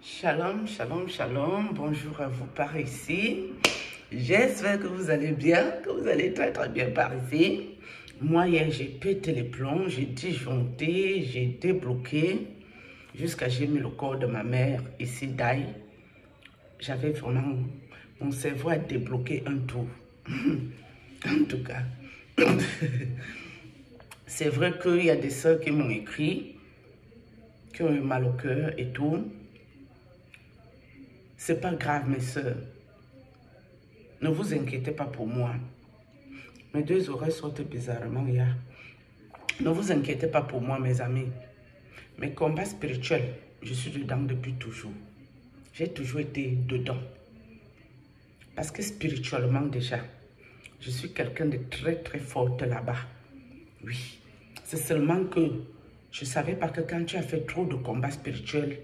Shalom, shalom, shalom. Bonjour à vous par ici. J'espère que vous allez bien, que vous allez très très bien par ici. Moi, hier, j'ai pété les plombs, j'ai disjoncté, j'ai débloqué, jusqu'à j'ai mis le corps de ma mère ici d'ail. J'avais vraiment, mon cerveau a débloqué un tour. En tout cas, c'est vrai qu'il y a des soeurs qui m'ont écrit, qui ont eu mal au cœur et tout. C'est pas grave, mes soeurs. Ne vous inquiétez pas pour moi. Mes deux oreilles sautent bizarrement hier. Ne vous inquiétez pas pour moi, mes amis. Mes combats spirituels, je suis dedans depuis toujours. J'ai toujours été dedans. Parce que spirituellement déjà, je suis quelqu'un de très très forte là-bas. Oui. C'est seulement que je ne savais pas que quand tu as fait trop de combats spirituels,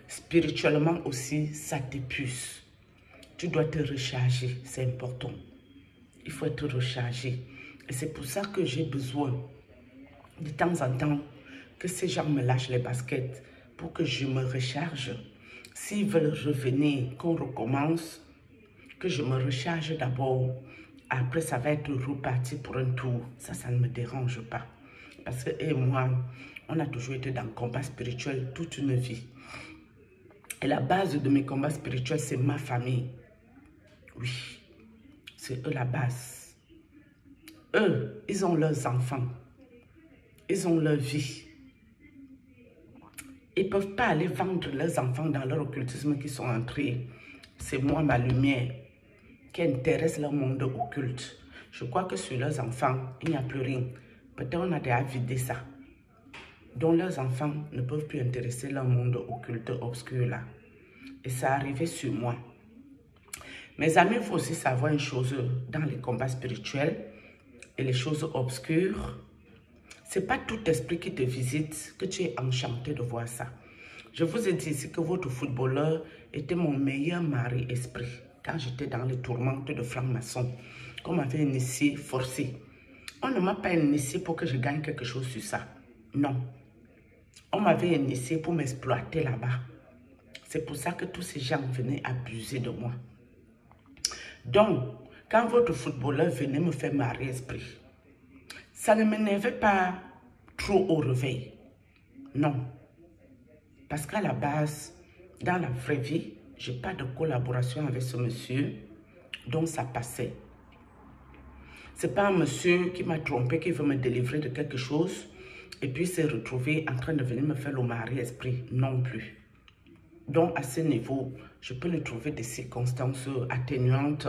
spirituellement aussi, ça t'épuise. Tu dois te recharger, c'est important. Il faut être rechargé. Et c'est pour ça que j'ai besoin, de temps en temps, que ces gens me lâchent les baskets pour que je me recharge. S'ils veulent revenir, qu'on recommence, que je me recharge d'abord. Après, ça va être reparti pour un tour. Ça ne me dérange pas. Parce que, et moi, on a toujours été dans le combat spirituel toute une vie. Et la base de mes combats spirituels, c'est ma famille. Oui, c'est eux la base. Eux, ils ont leurs enfants. Ils ont leur vie. Ils ne peuvent pas aller vendre leurs enfants dans leur occultisme qui sont entrés. C'est moi, ma lumière, qui intéresse leur monde occulte. Je crois que sur leurs enfants, il n'y a plus rien. Peut-être on a déjà vidé ça. Donc leurs enfants ne peuvent plus intéresser leur monde occulte obscur là. Et ça arrivait sur moi. Mes amis, il faut aussi savoir une chose dans les combats spirituels et les choses obscures. Ce n'est pas tout esprit qui te visite que tu es enchanté de voir ça. Je vous ai dit ici que votre footballeur était mon meilleur mari-esprit quand j'étais dans les tourmentes de franc-maçon, qu'on m'avait initié, forcé. On ne m'a pas initié pour que je gagne quelque chose sur ça. Non. On m'avait initié pour m'exploiter là-bas. C'est pour ça que tous ces gens venaient abuser de moi. Donc, quand votre footballeur venait me faire mari-esprit, ça ne m'énervait pas trop au réveil. Non. Parce qu'à la base, dans la vraie vie, je n'ai pas de collaboration avec ce monsieur, donc ça passait. Ce n'est pas un monsieur qui m'a trompé, qui veut me délivrer de quelque chose, et puis s'est retrouvé en train de venir me faire le mari-esprit. Non plus. Donc à ce niveau, je peux le trouver des circonstances atténuantes,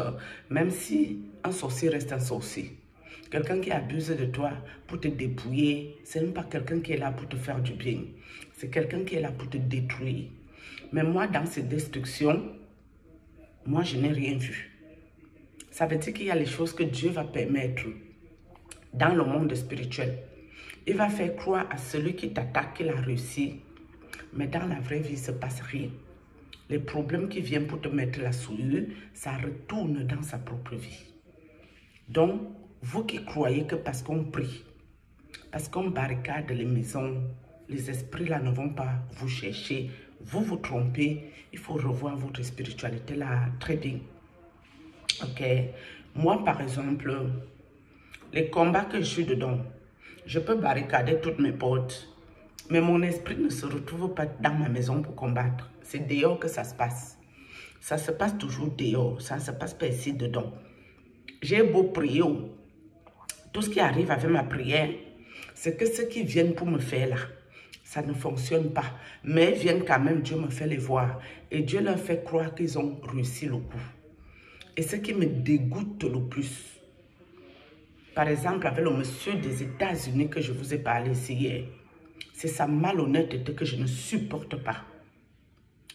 même si un sorcier reste un sorcier. Quelqu'un qui abuse de toi pour te dépouiller, ce n'est pas quelqu'un qui est là pour te faire du bien. C'est quelqu'un qui est là pour te détruire. Mais moi, dans ces destructions, moi, je n'ai rien vu. Ça veut dire qu'il y a les choses que Dieu va permettre dans le monde spirituel. Il va faire croire à celui qui t'attaque qu'il a réussi. Mais dans la vraie vie, il ne se passe rien. Les problèmes qui viennent pour te mettre la souillure, ça retourne dans sa propre vie. Donc, vous qui croyez que parce qu'on prie, parce qu'on barricade les maisons, les esprits là ne vont pas vous chercher, vous vous trompez, il faut revoir votre spiritualité là très bien. Ok? Moi, par exemple, les combats que je suis dedans, je peux barricader toutes mes portes, mais mon esprit ne se retrouve pas dans ma maison pour combattre. C'est dehors que ça se passe. Ça se passe toujours dehors, ça ne se passe pas ici dedans. J'ai beau prier, tout ce qui arrive avec ma prière, c'est que ceux qui viennent pour me faire là, ça ne fonctionne pas. Mais ils viennent quand même, Dieu me fait les voir. Et Dieu leur fait croire qu'ils ont réussi le coup. Et ce qui me dégoûte le plus, par exemple, avec le monsieur des États-Unis que je vous ai parlé ici hier, c'est sa malhonnêteté que je ne supporte pas.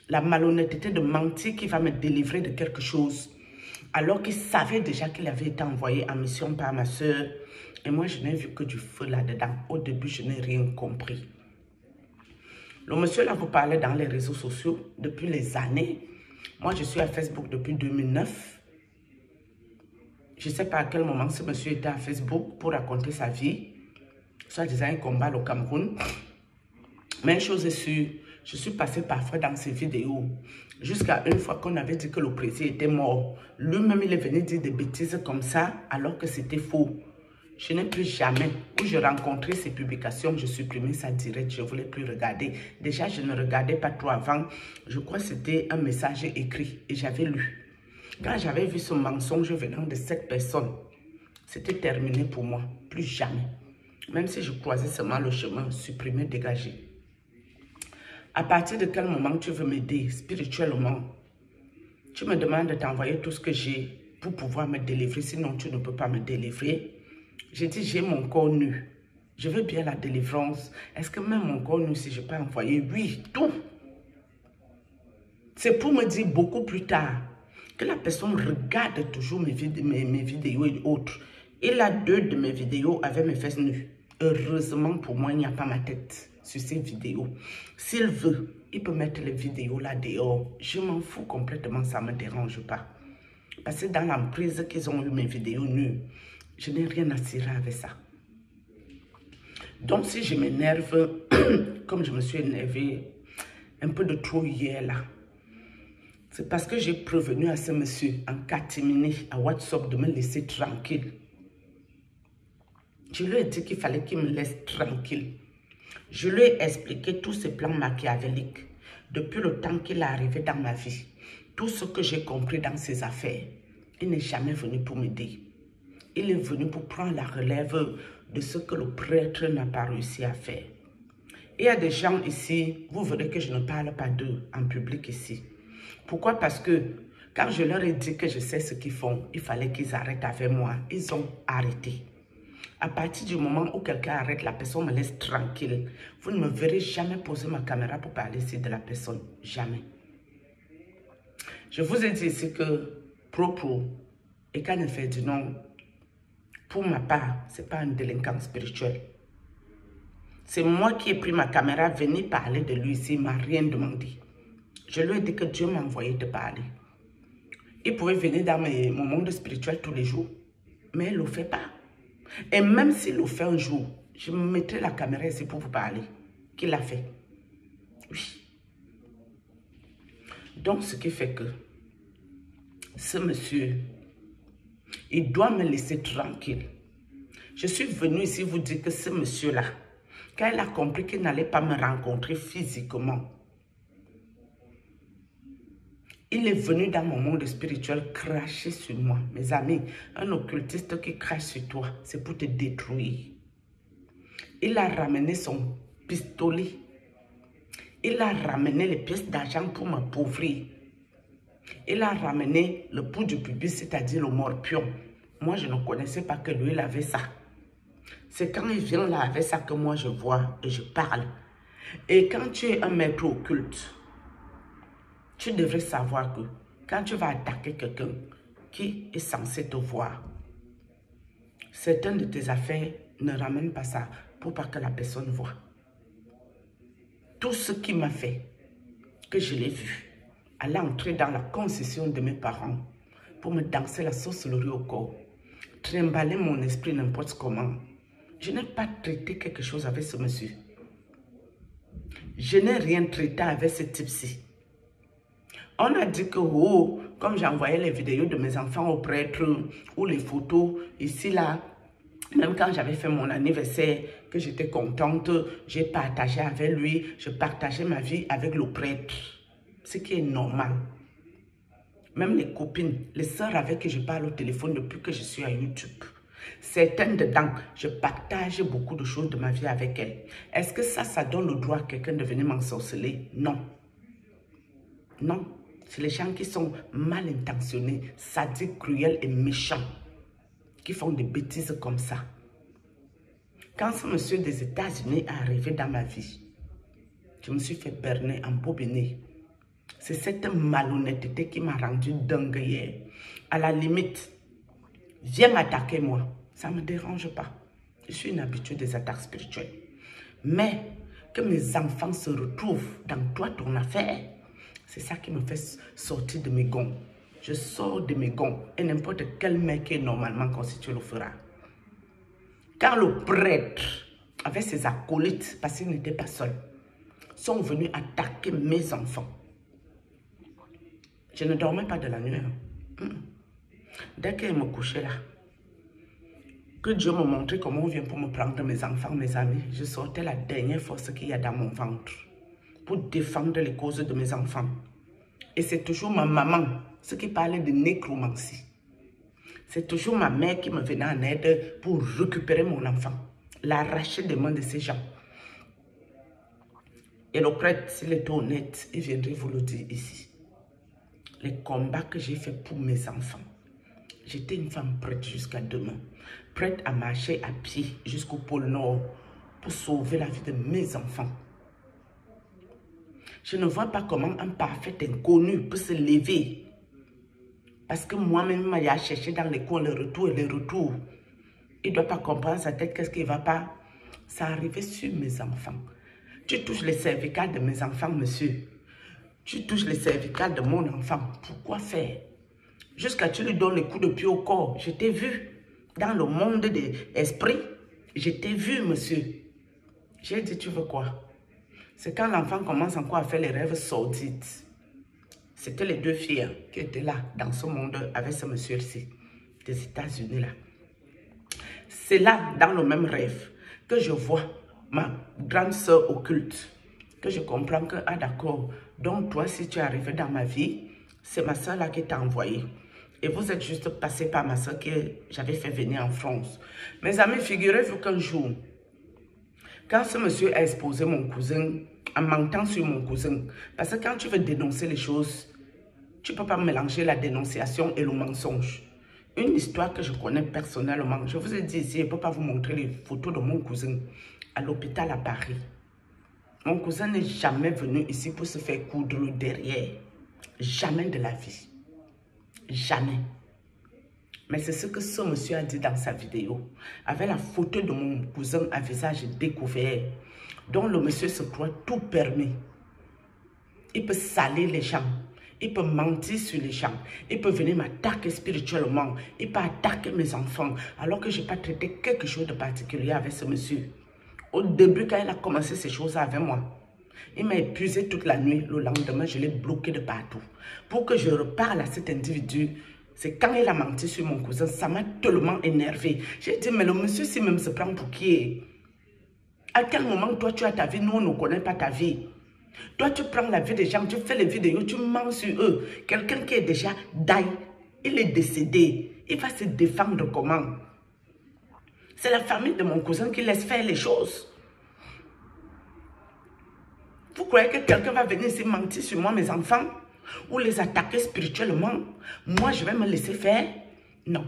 La malhonnêteté de mentir qui va me délivrer de quelque chose, alors qu'il savait déjà qu'il avait été envoyé en mission par ma soeur. Et moi, je n'ai vu que du feu là-dedans. Au début, je n'ai rien compris. Le monsieur là vous parlait dans les réseaux sociaux depuis les années. Moi, je suis à Facebook depuis 2009. Je ne sais pas à quel moment ce monsieur était à Facebook pour raconter sa vie. Soit disant un combat au Cameroun. Mais une chose est sûre, Je suis passée parfois dans ces vidéos. Jusqu'à une fois qu'on avait dit que le président était mort. Lui-même, il est venu dire des bêtises comme ça, alors que c'était faux. Je n'ai plus jamais, où je rencontrais ces publications, je supprimais ça direct, je ne voulais plus regarder. Déjà, je ne regardais pas trop avant. Je crois que c'était un message écrit et j'avais lu. Quand j'avais vu ce mensonge venant de cette personne, c'était terminé pour moi. Plus jamais. Même si je croisais seulement le chemin, supprimer, dégager. À partir de quel moment tu veux m'aider spirituellement? Tu me demandes de t'envoyer tout ce que j'ai pour pouvoir me délivrer, sinon tu ne peux pas me délivrer. J'ai dit, j'ai mon corps nu. Je veux bien la délivrance. Est-ce que même mon corps nu, si je peux envoyer? Oui, tout. C'est pour me dire beaucoup plus tard que la personne regarde toujours mes vidéos et autres. Et là, 2 de mes vidéos avaient mes fesses nues. Heureusement pour moi, il n'y a pas ma tête sur ces vidéos. S'il veut, il peut mettre les vidéos là dehors. Je m'en fous complètement, ça ne me dérange pas. Parce que dans l'emprise qu'ils ont eu mes vidéos nues, je n'ai rien à cirer avec ça. Donc si je m'énerve, comme je me suis énervée un peu de trop hier là, c'est parce que j'ai prévenu à ce monsieur en catimini à WhatsApp de me laisser tranquille. Je lui ai dit qu'il fallait qu'il me laisse tranquille. Je lui ai expliqué tous ces plans machiavéliques depuis le temps qu'il est arrivé dans ma vie. Tout ce que j'ai compris dans ses affaires. Il n'est jamais venu pour m'aider. Il est venu pour prendre la relève de ce que le prêtre n'a pas réussi à faire. Il y a des gens ici, vous verrez que je ne parle pas d'eux en public ici. Pourquoi? Parce que quand je leur ai dit que je sais ce qu'ils font, il fallait qu'ils arrêtent avec moi. Ils ont arrêté. À partir du moment où quelqu'un arrête, la personne me laisse tranquille. Vous ne me verrez jamais poser ma caméra pour parler ici de la personne. Jamais. Je vous ai dit ici que propre et quand il fait du non, pour ma part, ce n'est pas un délinquant spirituel. C'est moi qui ai pris ma caméra, venir parler de lui ici, il ne m'a rien demandé. Je lui ai dit que Dieu m'a envoyé te parler. Il pouvait venir dans mon monde spirituel tous les jours, mais il ne le fait pas. Et même s'il le fait un jour, je me mettrai la caméra ici pour vous parler. Qu'il a fait. Oui. Donc, ce qui fait que ce monsieur, il doit me laisser tranquille. Je suis venue ici vous dire que ce monsieur-là, quand il a compris qu'il n'allait pas me rencontrer physiquement, il est venu dans mon monde spirituel cracher sur moi. Mes amis, un occultiste qui crache sur toi, c'est pour te détruire. Il a ramené son pistolet. Il a ramené les pièces d'argent pour m'appauvrir. Il a ramené le pouls du pubis, c'est-à-dire le morpion. Moi, je ne connaissais pas que lui, il avait ça. C'est quand il vient là avec ça que moi, je vois et je parle. Et quand tu es un maître occulte, tu devrais savoir que quand tu vas attaquer quelqu'un qui est censé te voir, certaines de tes affaires ne ramènent pas ça pour pas que la personne voit. Tout ce qui m'a fait que je l'ai vu, aller entrer dans la concession de mes parents pour me danser la sorcellerie au corps, trimballer mon esprit n'importe comment. Je n'ai pas traité quelque chose avec ce monsieur. Je n'ai rien traité avec ce type-ci. On a dit que, oh, comme j'envoyais les vidéos de mes enfants au prêtre ou les photos ici, là, même quand j'avais fait mon anniversaire, que j'étais contente, j'ai partagé avec lui, je partageais ma vie avec le prêtre. Ce qui est normal. Même les copines, les sœurs avec qui je parle au téléphone depuis que je suis à YouTube. Certaines dedans, je partage beaucoup de choses de ma vie avec elles. Est-ce que ça donne le droit à quelqu'un de venir m'ensorceler? Non. Non. C'est les gens qui sont mal intentionnés, sadiques, cruels et méchants, qui font des bêtises comme ça. Quand ce monsieur des États-Unis est arrivé dans ma vie, je me suis fait berner, embobiner. C'est cette malhonnêteté qui m'a rendu dingue hier. À la limite, viens m'attaquer moi, ça ne me dérange pas. Je suis une habituée des attaques spirituelles. Mais que mes enfants se retrouvent dans toi, ton affaire, c'est ça qui me fait sortir de mes gonds. Je sors de mes gonds et n'importe quel mec qui est normalement constitué le fera. Quand le prêtre, avec ses acolytes, parce qu'il n'était pas seul, sont venus attaquer mes enfants. Je ne dormais pas de la nuit. Dès qu'elle me couchait là, que Dieu me montrait comment on vient pour me prendre mes enfants, mes amis, je sortais la dernière force qu'il y a dans mon ventre pour défendre les causes de mes enfants. Et c'est toujours ma maman, ce qui parlait de nécromancie. C'est toujours ma mère qui me venait en aide pour récupérer mon enfant, l'arracher des mains de ces gens. Et le prêtre, s'il était honnête, il viendrait vous le dire ici. Les combats que j'ai faits pour mes enfants. J'étais une femme prête jusqu'à demain. Prête à marcher à pied jusqu'au pôle Nord pour sauver la vie de mes enfants. Je ne vois pas comment un parfait inconnu peut se lever. Parce que moi-même, il a cherché dans les coins le retour et le retour. Il ne doit pas comprendre sa tête, qu'est-ce qui ne va pas. Ça arrivait sur mes enfants. Tu touches les cervicales de mes enfants, monsieur. Tu touches les cervicales de mon enfant. Pourquoi faire? Jusqu'à tu lui donnes les coups de pied au corps. Je t'ai vu. Dans le monde des esprits, je t'ai vu, monsieur. J'ai dit, tu veux quoi? C'est quand l'enfant commence encore à faire les rêves sordides. C'était les deux filles qui étaient là, dans ce monde, avec ce monsieur-ci, des États-Unis là. C'est là, dans le même rêve, que je vois ma grande soeur occulte. Que je comprends que, ah d'accord, donc toi, si tu es arrivé dans ma vie, c'est ma soeur là qui t'a envoyé. Et vous êtes juste passé par ma soeur que j'avais fait venir en France. Mes amis, figurez-vous qu'un jour, quand ce monsieur a exposé mon cousin, en mentant sur mon cousin, parce que quand tu veux dénoncer les choses, tu ne peux pas mélanger la dénonciation et le mensonge. Une histoire que je connais personnellement, je vous ai dit ici, je ne peux pas vous montrer les photos de mon cousin à l'hôpital à Paris. Mon cousin n'est jamais venu ici pour se faire coudre derrière. Jamais de la vie. Jamais. Mais c'est ce que ce monsieur a dit dans sa vidéo. Avec la photo de mon cousin à visage découvert, dont le monsieur se croit tout permis. Il peut salir les gens. Il peut mentir sur les gens. Il peut venir m'attaquer spirituellement. Il peut attaquer mes enfants. Alors que je n'ai pas traité quelque chose de particulier avec ce monsieur. Au début, quand il a commencé ces choses avec moi, il m'a épuisé toute la nuit. Le lendemain, je l'ai bloqué de partout. Pour que je reparle à cet individu, c'est quand il a menti sur mon cousin, ça m'a tellement énervé. J'ai dit, mais le monsieur, si même se prend pour qui est? À quel moment, toi, tu as ta vie? Nous, on ne connaît pas ta vie. Toi, tu prends la vie des gens, tu fais les vidéos, tu mens sur eux. Quelqu'un qui est déjà die, il est décédé. Il va se défendre comment? C'est la famille de mon cousin qui laisse faire les choses. Vous croyez que quelqu'un va venir ici mentir sur moi, mes enfants? Ou les attaquer spirituellement? Moi, je vais me laisser faire? Non.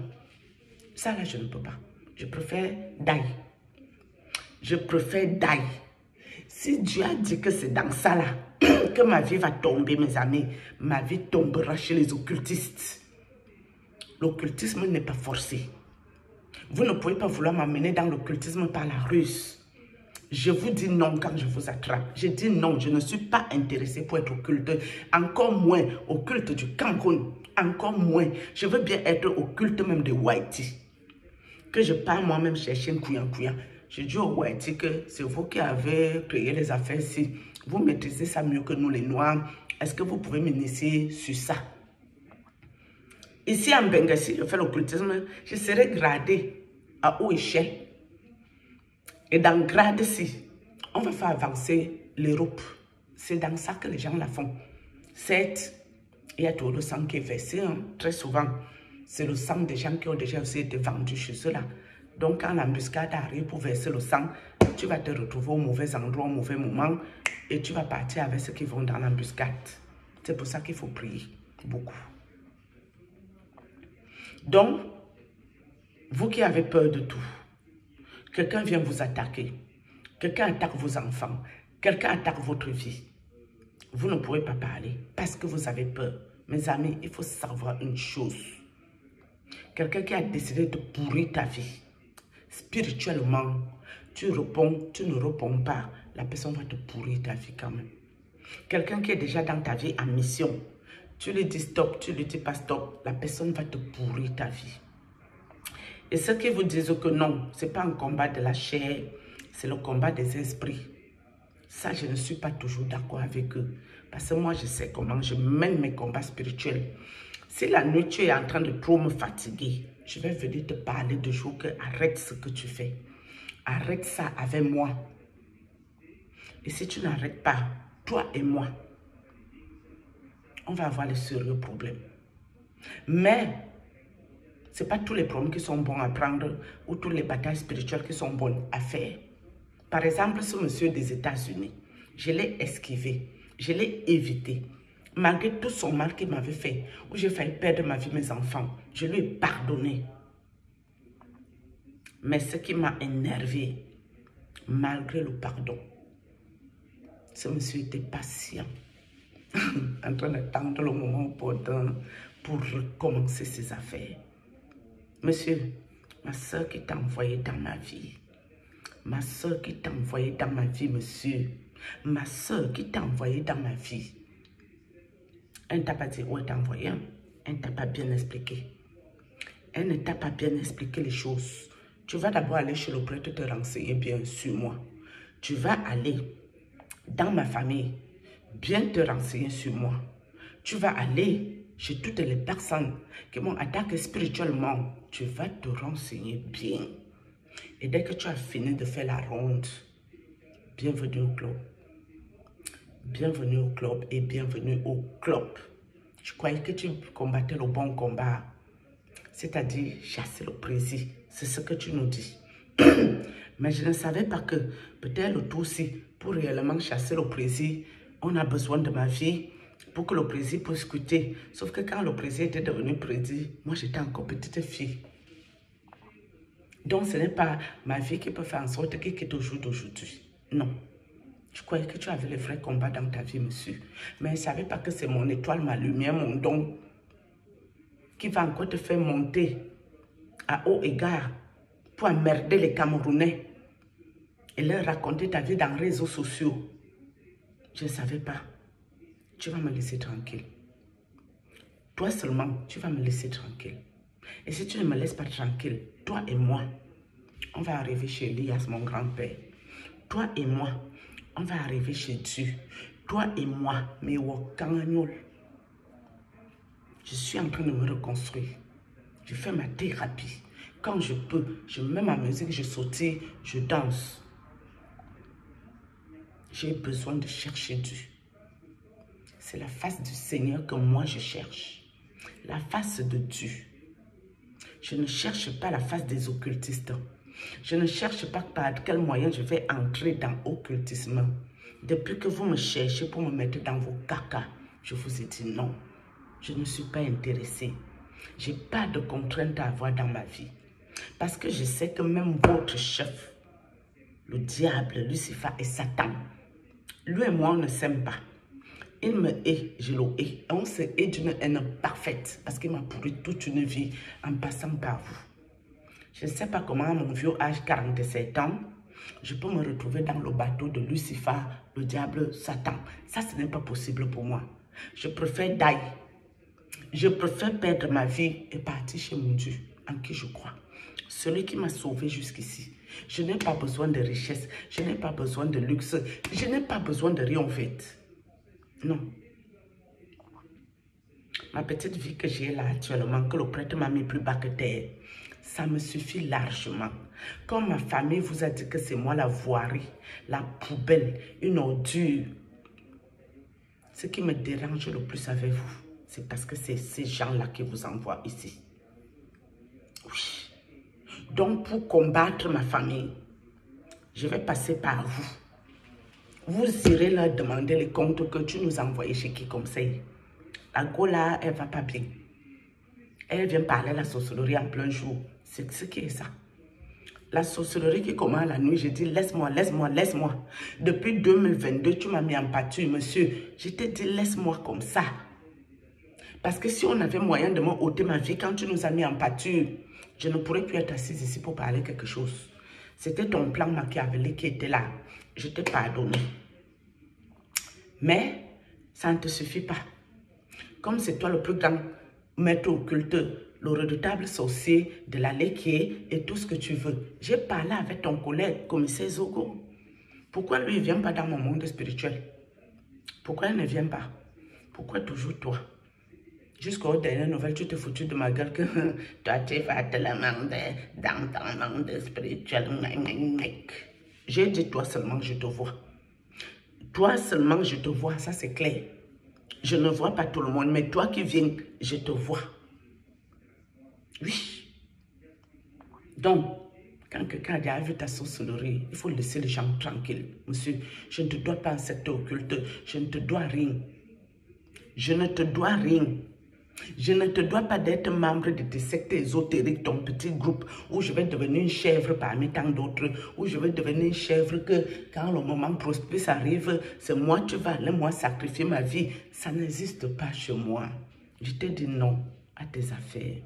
Ça, là, je ne peux pas. Je préfère die. Je préfère die. Si Dieu a dit que c'est dans ça, là, que ma vie va tomber, mes amis, ma vie tombera chez les occultistes. L'occultisme n'est pas forcé. Vous ne pouvez pas vouloir m'amener dans l'occultisme par la ruse. Je vous dis non quand je vous attrape. Je dis non, je ne suis pas intéressée pour être occulte. Encore moins occulte du Cameroun. Encore moins. Je veux bien être occulte même de Haïti. Que je pars moi-même chercher un couillant. Je dis au Haïti que c'est vous qui avez créé les affaires ici. Vous maîtrisez ça mieux que nous les Noirs. Est-ce que vous pouvez m'initier sur ça? Ici en Bengassi, je fais l'occultisme. Je serai gradée à haute échelle. Et dans grade-ci, on va faire avancer l'Europe. C'est dans ça que les gens la font. Certes, il y a tout le sang qui est versé, hein, très souvent. C'est le sang des gens qui ont déjà aussi été vendus chez ceux-là. Donc, quand l'embuscade arrive pour verser le sang, tu vas te retrouver au mauvais endroit, au mauvais moment, et tu vas partir avec ceux qui vont dans l'embuscade. C'est pour ça qu'il faut prier beaucoup. Donc, vous qui avez peur de tout, quelqu'un vient vous attaquer, quelqu'un attaque vos enfants, quelqu'un attaque votre vie, vous ne pourrez pas parler parce que vous avez peur. Mes amis, il faut savoir une chose. Quelqu'un qui a décidé de pourrir ta vie, spirituellement, tu ne réponds pas, la personne va te pourrir ta vie quand même. Quelqu'un qui est déjà dans ta vie en mission, tu lui dis stop, tu lui dis pas stop, la personne va te pourrir ta vie. Et ceux qui vous disent que non, ce n'est pas un combat de la chair, c'est le combat des esprits. Ça, je ne suis pas toujours d'accord avec eux. Parce que moi, je sais comment je mène mes combats spirituels. Si la nuit, tu es en train de trop me fatiguer, je vais venir te parler de jour que arrête ce que tu fais. Arrête ça avec moi. Et si tu n'arrêtes pas, toi et moi, on va avoir de sérieux problèmes. Mais, ce n'est pas tous les problèmes qui sont bons à prendre ou toutes les batailles spirituelles qui sont bonnes à faire. Par exemple, ce monsieur des États-Unis, je l'ai esquivé, je l'ai évité. Malgré tout son mal qu'il m'avait fait, où j'ai failli perdre ma vie, mes enfants, je lui ai pardonné. Mais ce qui m'a énervé, malgré le pardon, ce monsieur était patient, en train d'attendre le moment opportun pour recommencer ses affaires. Monsieur, ma soeur qui t'a envoyé dans ma vie, ma soeur qui t'a envoyé dans ma vie, monsieur, ma soeur qui t'a envoyé dans ma vie, elle ne t'a pas dit où elle t'a envoyé, elle ne t'a pas bien expliqué. Elle ne t'a pas bien expliqué les choses. Tu vas d'abord aller chez le prêtre te renseigner bien sur moi. Tu vas aller dans ma famille, bien te renseigner sur moi. Tu vas aller chez toutes les personnes qui m'ont attaqué spirituellement. Tu vas te renseigner bien. Et dès que tu as fini de faire la ronde, bienvenue au club. Bienvenue au club et bienvenue au club. Je croyais que tu combattais le bon combat. C'est-à-dire chasser le président. C'est ce que tu nous dis. Mais je ne savais pas que peut-être aussi, pour réellement chasser le président, on a besoin de ma vie pour que le président puisse écouter. Sauf que quand le président était devenu président, moi j'étais encore petite fille. Donc ce n'est pas ma vie qui peut faire en sorte qu'il quitte au jour d'aujourd'hui. Non. Je croyais que tu avais les vrais combats dans ta vie, monsieur. Mais je ne savais pas que c'est mon étoile, ma lumière, mon don qui va encore te faire monter à haut égard pour emmerder les Camerounais et leur raconter ta vie dans les réseaux sociaux. Je ne savais pas. Tu vas me laisser tranquille. Toi seulement, tu vas me laisser tranquille. Et si tu ne me laisses pas tranquille, toi et moi, on va arriver chez Elias, mon grand-père. Toi et moi, on va arriver chez Dieu. Toi et moi, mes Wokanganol. Je suis en train de me reconstruire. Je fais ma thérapie. Quand je peux, je mets ma musique, je saute, je danse. J'ai besoin de chercher Dieu. C'est la face du Seigneur que moi je cherche. La face de Dieu. Je ne cherche pas la face des occultistes. Je ne cherche pas par quel moyen je vais entrer dans l'occultisme. Depuis que vous me cherchez pour me mettre dans vos caca, je vous ai dit non. Je ne suis pas intéressée. Je n'ai pas de contraintes à avoir dans ma vie. Parce que je sais que même votre chef, le diable, Lucifer et Satan, lui et moi, on ne s'aime pas. Il me hait, je le hais. On se hait d'une haine parfaite parce qu'il m'a pourri toute une vie en passant par vous. Je ne sais pas comment, à mon vieux âge, 47 ans, je peux me retrouver dans le bateau de Lucifer, le diable, Satan. Ça, ce n'est pas possible pour moi. Je préfère die. Je préfère perdre ma vie et partir chez mon Dieu, en qui je crois. Celui qui m'a sauvé jusqu'ici. Je n'ai pas besoin de richesse. Je n'ai pas besoin de luxe. Je n'ai pas besoin de rien en fait. Non. Ma petite vie que j'ai là actuellement, que le prêtre m'a mis plus bas que terre, ça me suffit largement. Quand ma famille vous a dit que c'est moi la voirie, la poubelle, une ordure, ce qui me dérange le plus avec vous, c'est parce que c'est ces gens-là qui vous envoient ici. Oui. Donc, pour combattre ma famille, je vais passer par vous. Vous irez leur demander les comptes que tu nous as envoyés chez qui comme ça. La Gola, elle ne va pas bien. Elle vient parler la sorcellerie en plein jour. C'est ce qui est ça. La sorcellerie qui commence la nuit, je dis laisse-moi, laisse-moi, laisse-moi. Depuis 2022, tu m'as mis en pâture, monsieur. Je t'ai dit laisse-moi comme ça. Parce que si on avait moyen de me ôter ma vie quand tu nous as mis en pâture, je ne pourrais plus être assise ici pour parler quelque chose. C'était ton plan machiavélique qui était là. Je t'ai pardonné. Mais ça ne te suffit pas. Comme c'est toi le plus grand maître occulte, le redoutable sorcier de la Léquier et tout ce que tu veux. J'ai parlé avec ton collègue, commissaire Zogo, Pourquoi lui, il ne vient pas dans mon monde spirituel? Pourquoi il ne vient pas? Pourquoi toujours toi? Jusqu'aux dernières nouvelles, tu te foutu de ma gueule que toi, tu vas te la demander dans ton monde spirituel. J'ai dit toi seulement, je te vois. Toi seulement, je te vois, ça c'est clair. Je ne vois pas tout le monde, mais toi qui viens, je te vois. Oui. Donc, quand quelqu'un a vu ta sorcellerie, il faut laisser les gens tranquilles. Monsieur, je ne te dois pas un secteur occulte, je ne te dois rien. Je ne te dois rien. Je ne te dois pas d'être membre de tes sectes ésotériques, ton petit groupe, où je vais devenir une chèvre parmi tant d'autres, où je vais devenir une chèvre que quand le moment propice arrive, c'est moi, tu vas aller, moi, sacrifier ma vie. Ça n'existe pas chez moi. Je t'ai dit non à tes affaires.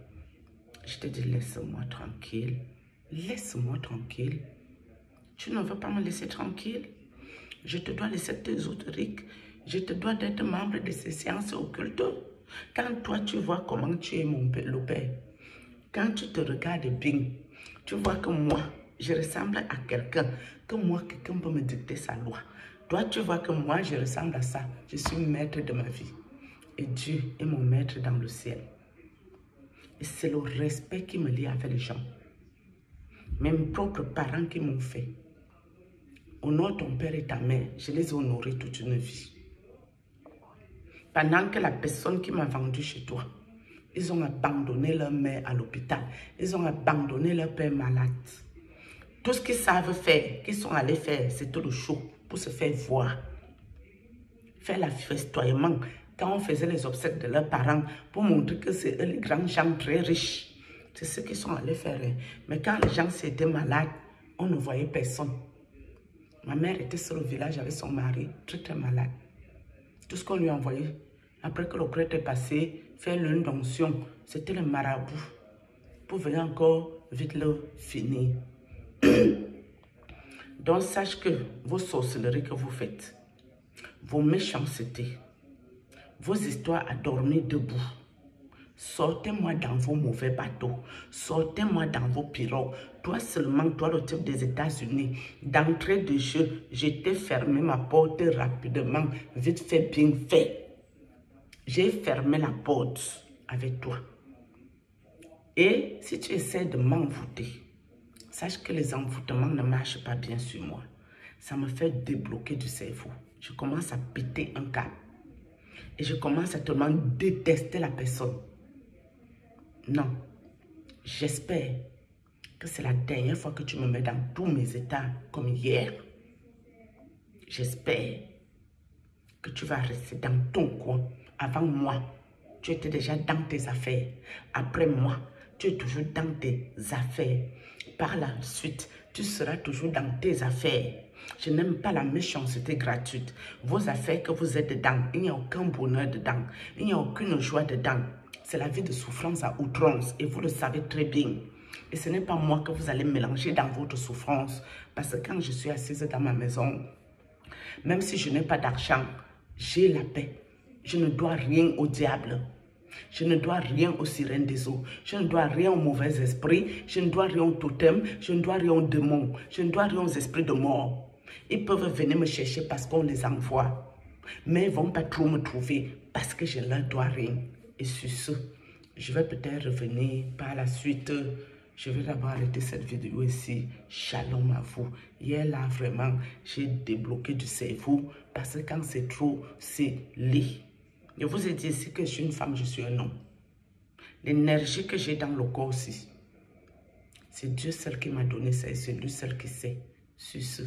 Je t'ai dit laisse-moi tranquille. Laisse-moi tranquille. Tu ne veux pas me laisser tranquille? Je te dois les sectes ésotériques. Je te dois d'être membre de ces séances occultes. Quand toi, tu vois comment tu es le père, quand tu te regardes bien, tu vois que moi, je ressemble à quelqu'un, que moi, quelqu'un peut me dicter sa loi. Toi, tu vois que moi, je ressemble à ça. Je suis maître de ma vie. Et Dieu est mon maître dans le ciel. Et c'est le respect qui me lie avec les gens. Mes propres parents qui m'ont fait. Honore ton père et ta mère. Je les ai honorés toute une vie. Pendant que la personne qui m'a vendu chez toi, ils ont abandonné leur mère à l'hôpital. Ils ont abandonné leur père malade. Tout ce qu'ils savent faire, qu'ils sont allés faire, c'était le show pour se faire voir. Faire la festoiement. Quand on faisait les obsèques de leurs parents, pour montrer que c'est eux les grands gens très riches. C'est ce qu'ils sont allés faire. Mais quand les gens étaient malades, on ne voyait personne. Ma mère était sur le village avec son mari, très malade. Tout ce qu'on lui envoyait, après que le prêtre est passé, faire l'une d'onction, c'était le marabout. Pour venir encore vite le finir. Donc sache que vos sorcelleries que vous faites, vos méchancetés, vos histoires à dormir debout, sortez-moi dans vos mauvais bateaux. Sortez-moi dans vos pirogues. Toi seulement, toi le type des États-Unis. D'entrée de jeu, je t'ai fermé ma porte rapidement. Vite fait, bien fait. J'ai fermé la porte avec toi. Et si tu essaies de m'envoûter, sache que les envoûtements ne marchent pas bien sur moi. Ça me fait débloquer du cerveau. Je commence à péter un câble. Et je commence à tellement détester la personne. Non, j'espère que c'est la dernière fois que tu me mets dans tous mes états comme hier. J'espère que tu vas rester dans ton coin. Avant moi, tu étais déjà dans tes affaires. Après moi, tu es toujours dans tes affaires. Par la suite, tu seras toujours dans tes affaires. Je n'aime pas la méchanceté gratuite. Vos affaires que vous êtes dedans, il n'y a aucun bonheur dedans. Il n'y a aucune joie dedans. C'est la vie de souffrance à outrance et vous le savez très bien. Et ce n'est pas moi que vous allez mélanger dans votre souffrance. Parce que quand je suis assise dans ma maison, même si je n'ai pas d'argent, j'ai la paix. Je ne dois rien au diable. Je ne dois rien aux sirènes des eaux. Je ne dois rien aux mauvais esprits. Je ne dois rien aux totems. Je ne dois rien aux démons. Je ne dois rien aux esprits de mort. Ils peuvent venir me chercher parce qu'on les envoie. Mais ils ne vont pas trop me trouver parce que je ne leur dois rien. Et sur ce, je vais peut-être revenir par la suite. Je vais d'abord arrêter cette vidéo ici. Shalom à vous. Hier là, vraiment, j'ai débloqué du cerveau parce que quand c'est trop, c'est lit. Je vous ai dit ici que je suis une femme, je suis un homme. L'énergie que j'ai dans le corps aussi, c'est Dieu seul qui m'a donné ça et c'est lui seul qui sait. Sur ce.